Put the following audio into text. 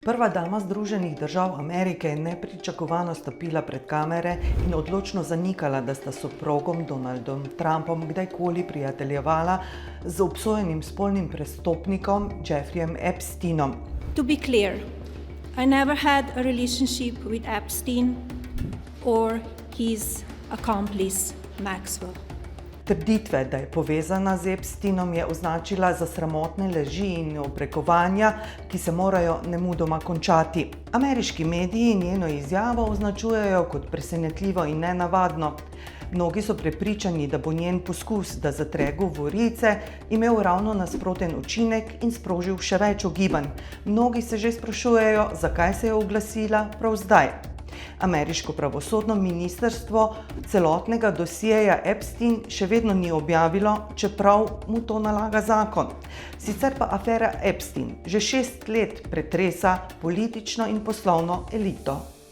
Prva dama Združenih držav Amerike je nepričakovano stopila pred kamere in odločno zanikala, da sta s soprogom Donaldom Trumpom kdajkoli prijateljevala z obsojenim spolnim prestopnikom Jeffreyjem Epsteinom. To be clear, I never had a relationship with Epstein or his accomplice Maxwell. Trditve, da je povezana z Epsteinom, je označila za sramotne laži in obrekovanja, ki se morajo nemudoma končati. Ameriški mediji njeno izjavo označujejo kot presenetljivo in nenavadno. Mnogi so prepričani, da bo njen poskus, da zatre govorice, imel ravno nasproten učinek in sprožil še več ugibanj. Mnogi se že sprašujejo, zakaj se je oglasila prav zdaj. Ameriško pravosodno ministrstvo celotnega dosjeja Epstein še vedno ni objavilo, čeprav mu to nalaga zakon. Sicer pa afera Epstein že 6 let pretresa politično in poslovno elito.